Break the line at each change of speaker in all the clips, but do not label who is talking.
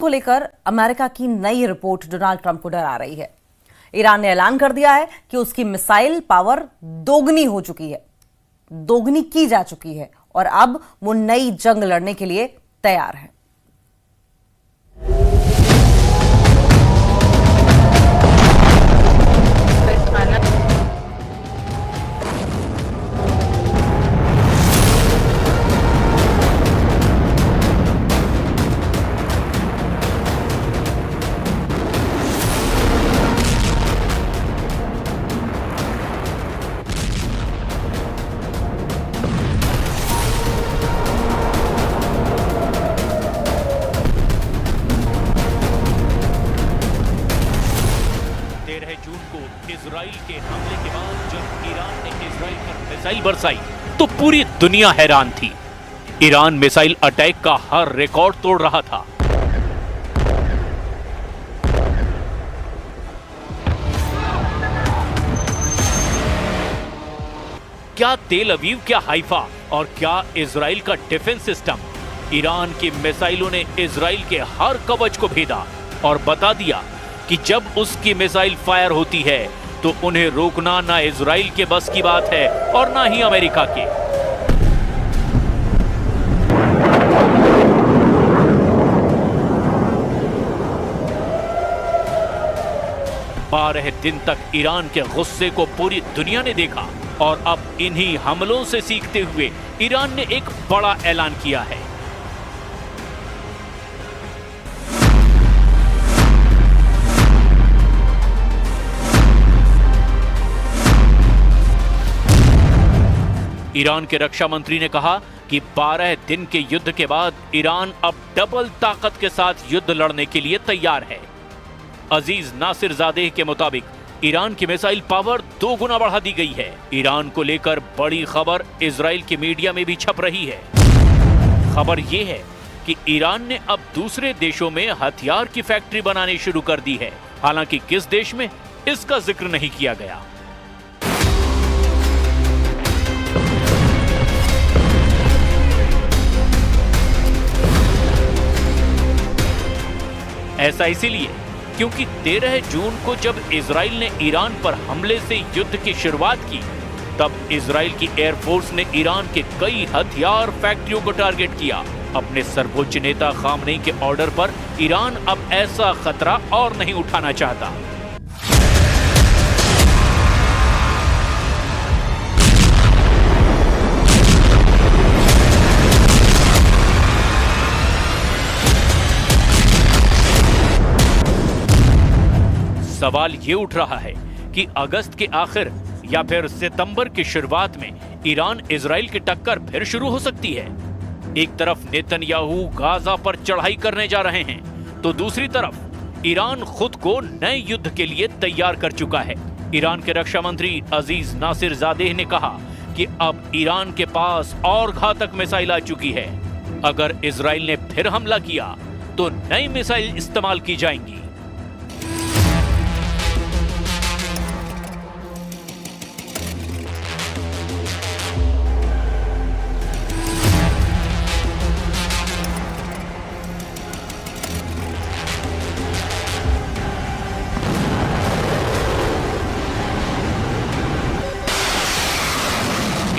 को लेकर अमेरिका की नई रिपोर्ट डोनाल्ड ट्रंप को डरा रही है। ईरान ने ऐलान कर दिया है कि उसकी मिसाइल पावर दोगुनी हो चुकी है, दोगुनी की जा चुकी है और अब वो नई जंग लड़ने के लिए तैयार है।
जून को इजराइल के हमले के बाद जब ईरान ने इजराइल पर मिसाइल बरसाई तो पूरी दुनिया हैरान थी। ईरान मिसाइल अटैक का हर रिकॉर्ड तोड़ रहा था। क्या तेल अवीव, क्या हाइफा और क्या इजराइल का डिफेंस सिस्टम, ईरान की मिसाइलों ने इजराइल के हर कवच को भेदा और बता दिया कि जब उसकी मिसाइल फायर होती है तो उन्हें रोकना ना इजराइल के बस की बात है और ना ही अमेरिका के। बारह दिन तक ईरान के गुस्से को पूरी दुनिया ने देखा और अब इन्हीं हमलों से सीखते हुए ईरान ने एक बड़ा ऐलान किया है। ईरान के रक्षा मंत्री ने कहा कि 12 दिन के युद्ध के बाद ईरान अब डबल ताकत के साथ युद्ध लड़ने के लिए तैयार है। अजीज नासिर जादेह के मुताबिक ईरान की मिसाइल पावर 2 गुना बढ़ा दी गई है। ईरान को लेकर बड़ी खबर इजराइल की मीडिया में भी छप रही है। खबर यह है कि ईरान ने अब दूसरे देशों में हथियार की फैक्ट्री बनानी शुरू कर दी है। हालांकि किस देश में, इसका जिक्र नहीं किया गया। ऐसा इसीलिए क्योंकि 13 जून को जब इजराइल ने ईरान पर हमले से युद्ध की शुरुआत की, तब इजराइल की एयरफोर्स ने ईरान के कई हथियार फैक्ट्रियों को टारगेट किया। अपने सर्वोच्च नेता खामनेई के ऑर्डर पर ईरान अब ऐसा खतरा और नहीं उठाना चाहता। सवाल ये उठ रहा है कि अगस्त के आखिर या फिर सितंबर की शुरुआत में ईरान इजराइल की टक्कर फिर शुरू हो सकती है। एक तरफ नेतन्याहू गाजा पर चढ़ाई करने जा रहे हैं तो दूसरी तरफ ईरान खुद को नए युद्ध के लिए तैयार कर चुका है। ईरान के रक्षा मंत्री अजीज नासिर जादेह ने कहा कि अब ईरान के पास और घातक मिसाइल आ चुकी है। अगर इजराइल ने फिर हमला किया तो नई मिसाइल इस्तेमाल की जाएंगी।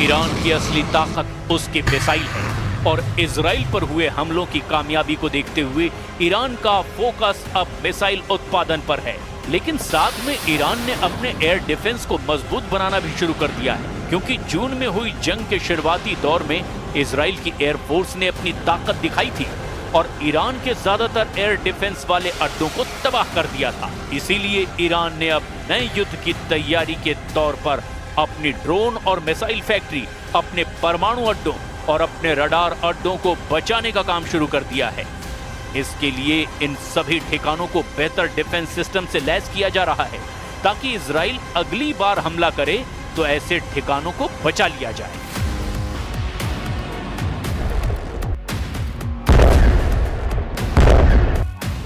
ईरान की असली ताकत उसकी मिसाइल है और इजराइल पर हुए हमलों की कामयाबी को देखते हुए ईरान का फोकस अब मिसाइल उत्पादन पर है। लेकिन साथ में ईरान ने अपने एयर डिफेंस को मजबूत बनाना भी शुरू कर दिया है, क्योंकि जून में हुई जंग के शुरुआती दौर में इजराइल की एयरफोर्स ने अपनी ताकत दिखाई थी और ईरान के ज्यादातर एयर डिफेंस वाले अड्डों को तबाह कर दिया था। इसीलिए ईरान ने अब नए युद्ध की तैयारी के तौर पर अपनी ड्रोन और मिसाइल फैक्ट्री, अपने परमाणु अड्डों और अपने रडार अड्डों को बचाने का काम शुरू कर दिया है। इसके लिए इन सभी ठिकानों को बेहतर डिफेंस सिस्टम से लैस किया जा रहा है ताकि इजराइल अगली बार हमला करे तो ऐसे ठिकानों को बचा लिया जाए।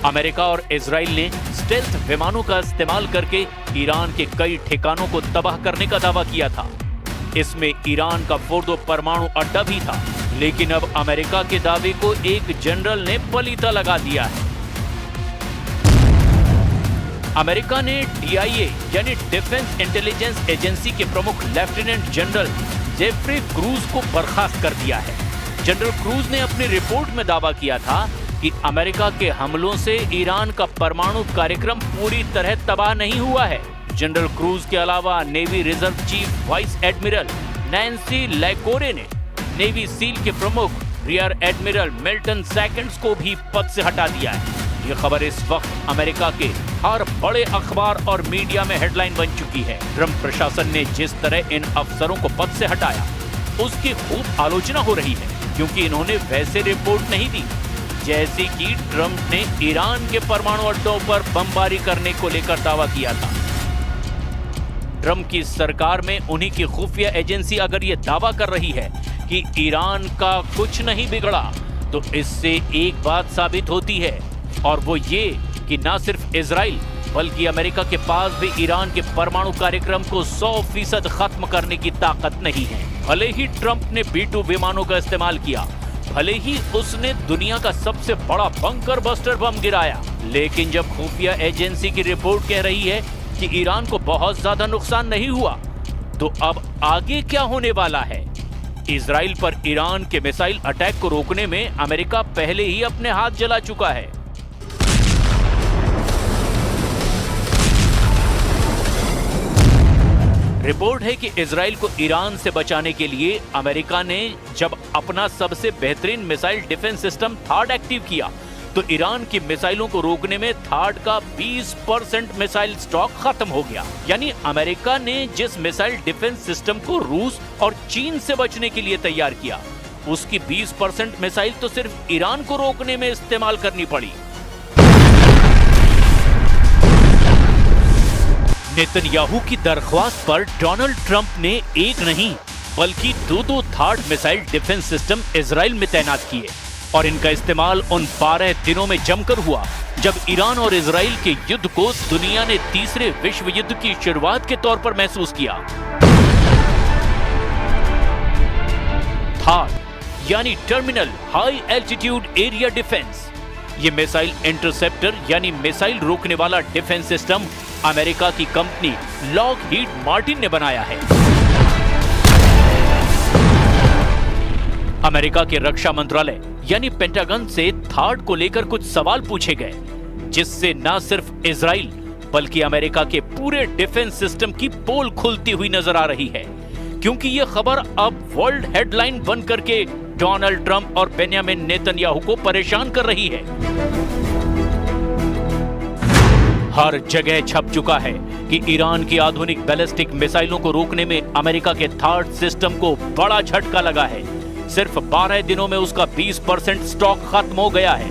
अमेरिका और इजराइल ने स्टेल्थ विमानों का इस्तेमाल करके ईरान के कई ठिकानों को तबाह करने का दावा किया था। इसमें ईरान का फोर्दो परमाणु अड्डा भी था, लेकिन अब अमेरिका के दावे को एक जनरल ने पलीता लगा दिया है। अमेरिका ने DIA यानी डिफेंस इंटेलिजेंस एजेंसी के प्रमुख लेफ्टिनेंट जनरल जेफ्री क्रूज को बर्खास्त कर दिया है। जनरल क्रूज ने अपनी रिपोर्ट में दावा किया था कि अमेरिका के हमलों से ईरान का परमाणु कार्यक्रम पूरी तरह तबाह नहीं हुआ है। जनरल क्रूज के अलावा navy reserve chief vice admiral Nancy Lacore ने नेवी सील के प्रमुख रियर एडमिरल मिल्टन सेकंड्स को भी पद से हटा दिया है। ये खबर इस वक्त अमेरिका के हर बड़े अखबार और मीडिया में हेडलाइन बन चुकी है। ट्रंप प्रशासन ने जिस तरह इन अफसरों को पद से हटाया उसकी खूब आलोचना हो रही है, क्योंकि इन्होंने वैसे रिपोर्ट नहीं दी जैसी कि ट्रंप ने ईरान के परमाणु अड्डों पर बमबारी करने को लेकर दावा किया था। ट्रंप की सरकार में उन्हीं की खुफिया एजेंसी अगर ये दावा कर रही है कि ईरान का कुछ नहीं बिगड़ा, तो इससे एक बात साबित होती है, और वो ये कि न सिर्फ इजराइल बल्कि अमेरिका के पास भी ईरान के परमाणु कार्यक्रम को 100% खत्म करने की ताकत नहीं है। भले ही ट्रंप ने B-2 विमानों का इस्तेमाल किया, भले ही उसने दुनिया का सबसे बड़ा बंकर बस्टर बम गिराया, लेकिन जब खुफिया एजेंसी की रिपोर्ट कह रही है कि ईरान को बहुत ज्यादा नुकसान नहीं हुआ, तो अब आगे क्या होने वाला है? इजराइल पर ईरान के मिसाइल अटैक को रोकने में अमेरिका पहले ही अपने हाथ जला चुका है। रिपोर्ट है कि इजराइल को ईरान से बचाने के लिए अमेरिका ने जब अपना सबसे बेहतरीन मिसाइल डिफेंस सिस्टम थाड एक्टिव किया, तो ईरान की मिसाइलों को रोकने में थाड का 20% मिसाइल स्टॉक खत्म हो गया। यानी अमेरिका ने जिस मिसाइल डिफेंस सिस्टम को रूस और चीन से बचने के लिए तैयार किया, उसकी 20% मिसाइल तो सिर्फ ईरान को रोकने में इस्तेमाल करनी पड़ी। नेतन्याहू की दरख्वास्त पर डोनाल्ड ट्रंप ने एक नहीं बल्कि दो थाड मिसाइल डिफेंस सिस्टम इजराइल में तैनात किए, और इनका इस्तेमाल उन 12 दिनों में जमकर हुआ जब ईरान और इजराइल के युद्ध को दुनिया ने तीसरे विश्व युद्ध की शुरुआत के तौर पर महसूस किया। थाड यानी terminal high altitude area defence, ये मिसाइल इंटरसेप्टर यानी मिसाइल रोकने वाला डिफेंस सिस्टम अमेरिका की कंपनी लॉकहीड मार्टिन ने बनाया है। अमेरिका के रक्षा मंत्रालय यानी पेंटागन से थाड को लेकर कुछ सवाल पूछे गए, जिससे न सिर्फ इजराइल बल्कि अमेरिका के पूरे डिफेंस सिस्टम की पोल खुलती हुई नजर आ रही है, क्योंकि यह खबर अब वर्ल्ड हेडलाइन बन करके डोनाल्ड ट्रंप और बेंजामिन नेतन्याहू को परेशान कर रही है। हर जगह छप चुका है कि ईरान की आधुनिक बैलिस्टिक मिसाइलों को रोकने में अमेरिका के थाड सिस्टम को बड़ा झटका लगा है। सिर्फ 12 दिनों में उसका 20% स्टॉक खत्म हो गया है।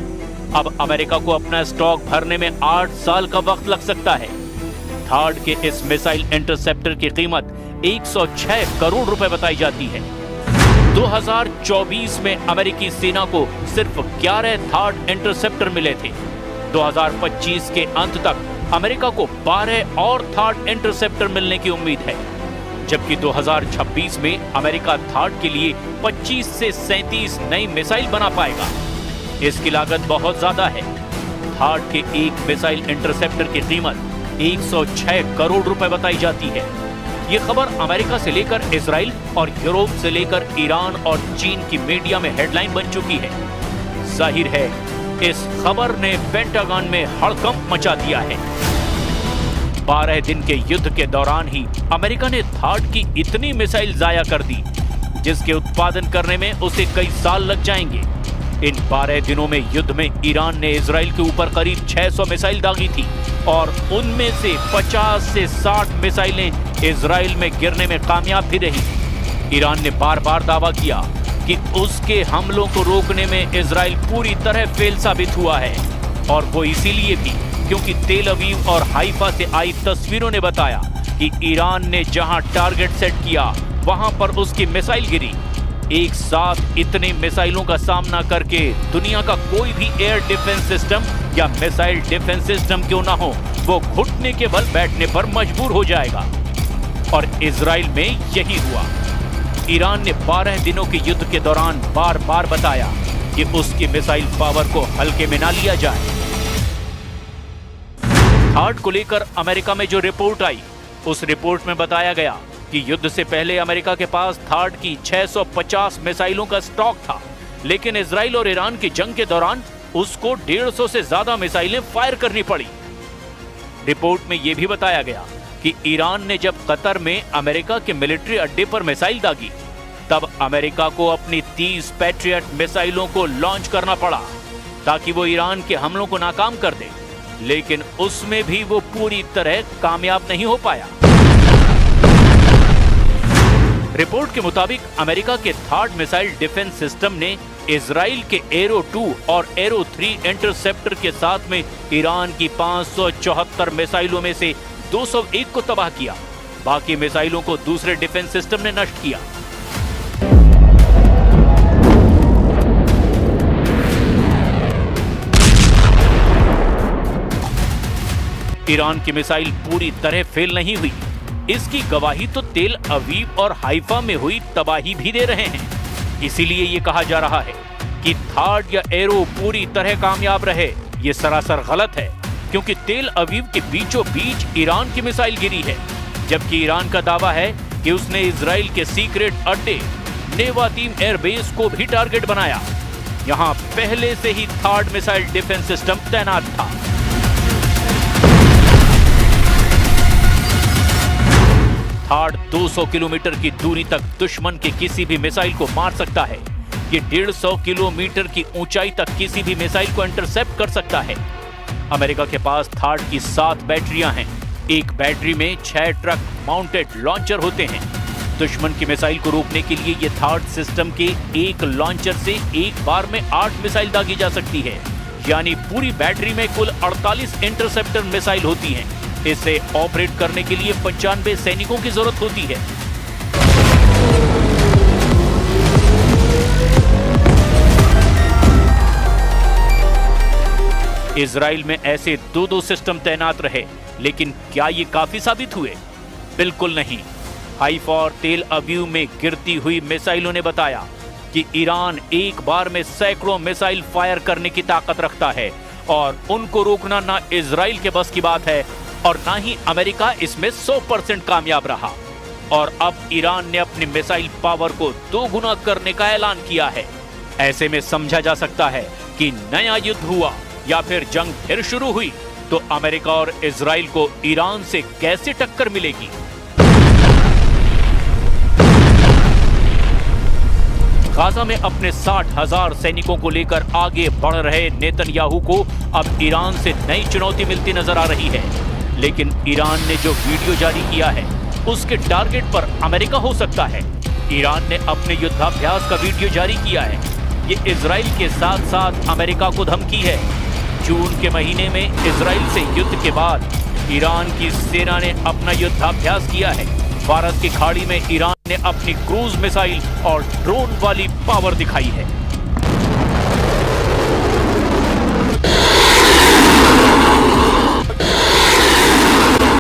अब अमेरिका को अपना स्टॉक भरने में 8 साल का वक्त लग सकता है। थाड के इस मिसाइल इंटरसेप्टर की कीमत 106 करोड़ रुपए बताई जाती है। 2024 में अमेरिकी सेना को सिर्फ 11 थाड इंटरसेप्टर मिले थे। 2025 के अंत तक अमेरिका को 12 और थाड इंटरसेप्टर मिलने की उम्मीद है, जबकि 2026 में अमेरिका थाड के लिए 25 से 37 नई मिसाइल बना पाएगा। इसकी लागत बहुत ज्यादा है। थाड के एक मिसाइल इंटरसेप्टर की कीमत 106 करोड़ रुपए बताई जाती है। यह खबर अमेरिका से लेकर इजराइल और यूरोप से लेकर ईरान और चीन की मीडिया में हेडलाइन बन चुकी है। जाहिर है इस खबर ने पेंटागन में हड़कंप मचा दिया है। 12 दिन के युद्ध के दौरान ही अमेरिका ने थाड की इतनी मिसाइल जाया कर दी, जिसके उत्पादन करने में उसे कई साल लग जाएंगे। इन 12 दिनों में युद्ध में ईरान ने इजराइल के ऊपर करीब 600 मिसाइल दागी थी, और उनमें से 50 से 60 मिसाइलें इजराइल में गिरने में कामयाब भी रही। ईरान ने बार बार दावा किया कि उसके हमलों को रोकने में इजराइल पूरी तरह फेल साबित हुआ है, और वो इसीलिए भी क्योंकि तेल अवीव और हाइफा से आई तस्वीरों ने बताया कि ईरान ने जहां टारगेट सेट किया वहां पर उसकी मिसाइल गिरी। एक साथ इतने मिसाइलों का सामना करके दुनिया का कोई भी एयर डिफेंस सिस्टम या मिसाइल डिफेंस सिस्टम क्यों ना हो, वो घुटने के बल बैठने पर मजबूर हो जाएगा। और इजराइल में यही हुआ। ईरान ने 12 दिनों के युद्ध के दौरान बार बार बताया कि उसकी मिसाइल पावर को हल्के में ना लिया जाए। थार्ड को लेकर अमेरिका में जो रिपोर्ट आई, उस रिपोर्ट में बताया गया कि युद्ध से पहले अमेरिका के पास थार्ड की 650 मिसाइलों का स्टॉक था, लेकिन इजराइल और ईरान की जंग के दौरान उसको 150 से ज्यादा मिसाइलें फायर करनी पड़ी। रिपोर्ट में यह भी बताया गया कि ईरान ने जब कतर में अमेरिका के मिलिट्री अड्डे पर मिसाइल दागी, तब अमेरिका को अपनी 30 पैट्रियट मिसाइलों को लॉन्च करना पड़ा ताकि वो ईरान के हमलों को नाकाम कर दे, लेकिन उसमें भी वो पूरी तरह कामयाब नहीं हो पाया। रिपोर्ट के मुताबिक अमेरिका के थार्ड मिसाइल डिफेंस सिस्टम ने इजराइल के एरो 2 और एरो 3 इंटरसेप्टर के साथ में ईरान की 574 मिसाइलों में से 201 को तबाह किया। बाकी मिसाइलों को दूसरे डिफेंस सिस्टम ने नष्ट किया। ईरान की मिसाइल पूरी तरह फेल नहीं हुई, इसकी गवाही तो तेल अवीव और हाइफा में हुई तबाही भी दे रहे हैं। इसीलिए ये कहा जा रहा है कि थार्ड या एरो पूरी तरह कामयाब रहे, ये सरासर गलत है, क्योंकि तेल अवीव के बीचों बीच ईरान की मिसाइल गिरी है, जबकि ईरान का दावा है कि उसने इजराइल के सीक्रेट अड्डे नेवातीम एयरबेस को भी टारगेट बनाया। यहां पहले से ही थार्ड मिसाइल डिफेंस सिस्टम तैनात था। थार्ड 200 किलोमीटर की दूरी तक दुश्मन के किसी भी मिसाइल को मार सकता है। ये 150 किलोमीटर की ऊंचाई तक किसी भी मिसाइल को इंटरसेप्ट कर सकता है। अमेरिका के पास थार्ड की 7 बैटरियां हैं। एक बैटरी में 6 ट्रक माउंटेड लॉन्चर होते हैं। दुश्मन की मिसाइल को रोकने के लिए ये थार्ड सिस्टम के एक लॉन्चर से एक बार में 8 मिसाइल दागी जा सकती है, यानी पूरी बैटरी में कुल 48 इंटरसेप्टर मिसाइल होती हैं। इसे ऑपरेट करने के लिए 95 सैनिकों की जरूरत होती है। इजराइल में ऐसे 2-2 सिस्टम तैनात रहे, लेकिन क्या ये काफी साबित हुए? बिल्कुल नहीं। हाइफा और तेल अवीव में गिरती हुई मिसाइलों ने बताया कि ईरान एक बार में सैकड़ों मिसाइल फायर करने की ताकत रखता है और उनको रोकना ना इजराइल के बस की बात है और ना ही अमेरिका इसमें 100% कामयाब रहा। और अब ईरान ने अपनी मिसाइल पावर को 2 गुना करने का ऐलान किया है। ऐसे में समझा जा सकता है कि नया युद्ध हुआ या फिर जंग फिर शुरू हुई तो अमेरिका और इजराइल को ईरान से कैसे टक्कर मिलेगी। गाजा में अपने 60,000 सैनिकों को लेकर आगे बढ़ रहे नेतन्याहू को अब ईरान से नई चुनौती मिलती नजर आ रही है। लेकिन ईरान ने जो वीडियो जारी किया है उसके टारगेट पर अमेरिका हो सकता है। ईरान ने अपने युद्धाभ्यास का वीडियो जारी किया है। ये इजराइल के साथ साथ अमेरिका को धमकी है। जून के महीने में इजराइल से युद्ध के बाद ईरान की सेना ने अपना युद्धाभ्यास किया है। भारत की खाड़ी में ईरान ने अपनी क्रूज मिसाइल और ड्रोन वाली पावर दिखाई है।